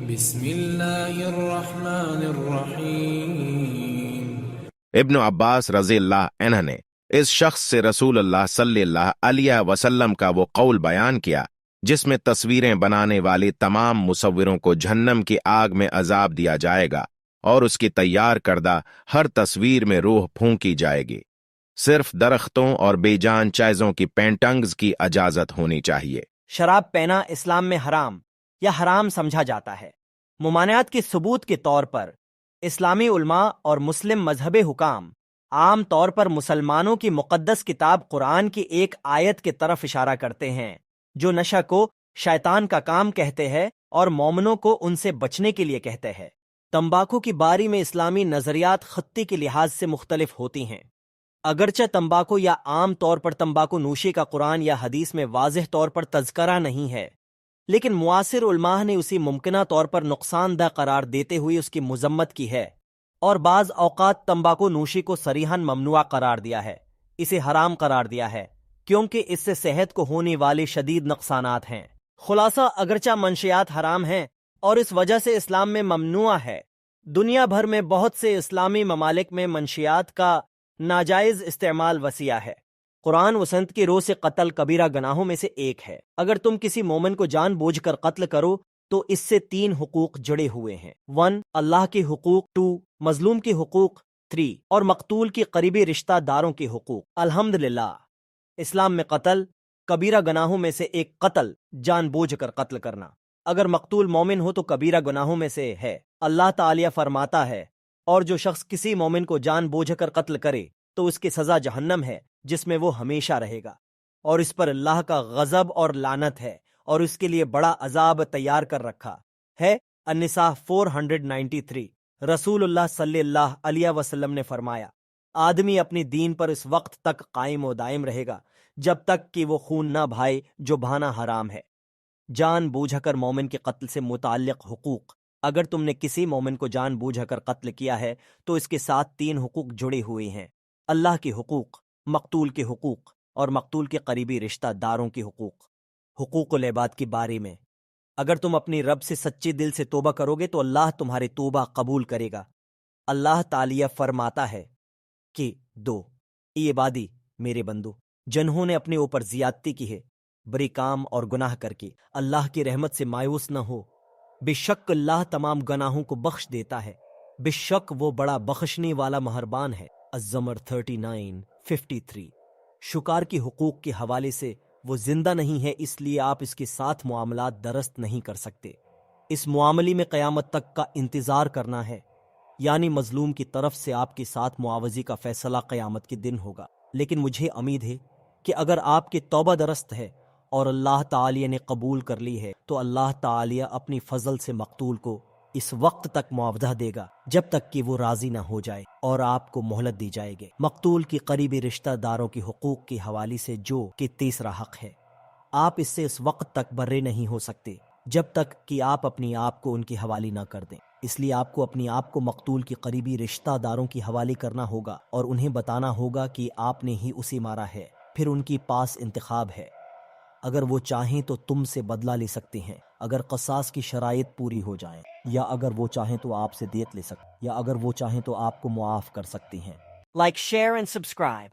بسم اللہ الرحمن الرحیم۔ ابن عباس رضی اللہ عنہ نے اس شخص سے رسول اللہ صلی اللہ علیہ وسلم کا وہ قول بیان کیا جس میں تصویریں بنانے والی تمام مصوروں کو جہنم کی آگ میں عذاب دیا جائے گا اور اس کی تیار کردہ ہر تصویر میں روح پھونکی جائے گی۔ صرف درختوں اور بے جان چیزوں کی پینٹنگز کی اجازت ہونی چاہیے۔ شراب پینا اسلام میں حرام یا حرام سمجھا جاتا ہے۔ ممانعت کے ثبوت کے طور پر اسلامی علماء اور مسلم مذہب حکام عام طور پر مسلمانوں کی مقدس کتاب قرآن کی ایک آیت کی طرف اشارہ کرتے ہیں جو نشہ کو شیطان کا کام کہتے ہیں اور مومنوں کو ان سے بچنے کے لیے کہتے ہیں۔ تمباکو کی باری میں اسلامی نظریات خطی کے لحاظ سے مختلف ہوتی ہیں۔ اگرچہ تمباکو یا عام طور پر تمباکو نوشی کا قرآن یا حدیث میں واضح طور پر تذکرہ نہیں ہے، لیکن معاصر علماء نے اسے ممکنہ طور پر نقصان دہ قرار دیتے ہوئے اس کی مذمت کی ہے اور بعض اوقات تمباکو نوشی کو صریحاً ممنوع قرار دیا ہے، اسے حرام قرار دیا ہے کیونکہ اس سے صحت کو ہونے والے شدید نقصانات ہیں۔ خلاصہ اگرچہ منشیات حرام ہیں اور اس وجہ سے اسلام میں ممنوع ہے، دنیا بھر میں بہت سے اسلامی ممالک میں منشیات کا ناجائز استعمال وسیع ہے۔ قرآن وسنت کی روح سے قتل کبیرہ گناہوں میں سے ایک ہے۔ اگر تم کسی مومن کو جان بوجھ کر قتل کرو تو اس سے 3 حقوق جڑے ہوئے ہیں: 1 اللہ کے حقوق، 2 مظلوم کے حقوق، 3 اور مقتول کی قریبی رشتہ داروں کے حقوق۔ الحمدللہ اسلام میں قتل کبیرہ گناہوں میں سے ایک قتل، جان بوجھ کر قتل کرنا، اگر مقتول مومن ہو تو کبیرہ گناہوں میں سے ہے۔ اللہ تعالیٰ فرماتا ہے، اور جو شخص کسی مومن کو جان بوجھ کر قتل کرے تو اس کی سزا جہنم ہے جس میں وہ ہمیشہ رہے گا، اور اس پر اللہ کا غضب اور لعنت ہے اور اس کے لیے بڑا عذاب تیار کر رکھا ہے۔ النساء 493۔ رسول اللہ صلی اللہ علیہ وسلم نے فرمایا، آدمی اپنی دین پر اس وقت تک قائم و دائم رہے گا جب تک کہ وہ خون نہ بہائے جو بہانا حرام ہے۔ جان بوجھ کر مومن کے قتل سے متعلق حقوق۔ اگر تم نے کسی مومن کو جان بوجھ کر قتل کیا ہے تو اس کے ساتھ 3 حقوق جڑے ہوئے ہیں: اللہ کے حقوق، مقتول کے حقوق اور مقتول کے قریبی رشتہ داروں کے حقوق۔ حقوق العباد کی باری میں، اگر تم اپنی رب سے سچے دل سے توبہ کرو گے تو اللہ تمہاری توبہ قبول کرے گا۔ اللہ تعالیٰ فرماتا ہے کہ 2 اے عبادی، میرے بندو، جنہوں نے اپنے اوپر زیادتی کی ہے بری کام اور گناہ کر کے، اللہ کی رحمت سے مایوس نہ ہو، بے شک اللہ تمام گناہوں کو بخش دیتا ہے، بے شک وہ بڑا بخشنے والا مہربان ہے۔ الزمر 39:53۔ شکار کے حقوق کے حوالے سے، وہ زندہ نہیں ہے اس لیے آپ اس کے ساتھ معاملات درست نہیں کر سکتے۔ اس معاملے میں قیامت تک کا انتظار کرنا ہے، یعنی مظلوم کی طرف سے آپ کے ساتھ معاوضے کا فیصلہ قیامت کے دن ہوگا۔ لیکن مجھے امید ہے کہ اگر آپ کی توبہ درست ہے اور اللہ تعالی نے قبول کر لی ہے تو اللہ تعالی اپنی فضل سے مقتول کو اس وقت تک معاوضہ دے گا جب تک کہ وہ راضی نہ ہو جائے، اور آپ کو مہلت دی جائے گی۔ مقتول کی قریبی رشتہ داروں کے حقوق کے حوالے سے جو کہ تیسرا حق ہے، آپ اس سے اس وقت تک برے نہیں ہو سکتے جب تک کہ آپ اپنی آپ کو ان کے حوالے نہ کر دیں۔ اس لیے آپ کو اپنی آپ کو مقتول کی قریبی رشتہ داروں کے حوالے کرنا ہوگا اور انہیں بتانا ہوگا کہ آپ نے ہی اسے مارا ہے۔ پھر ان کے پاس انتخاب ہے، اگر وہ چاہیں تو تم سے بدلہ لے سکتے ہیں اگر قصاص کی شرائط پوری ہو جائیں، یا اگر وہ چاہیں تو آپ سے دیت لے سکتے، یا اگر وہ چاہیں تو آپ کو معاف کر سکتے ہیں۔ Like, share and subscribe.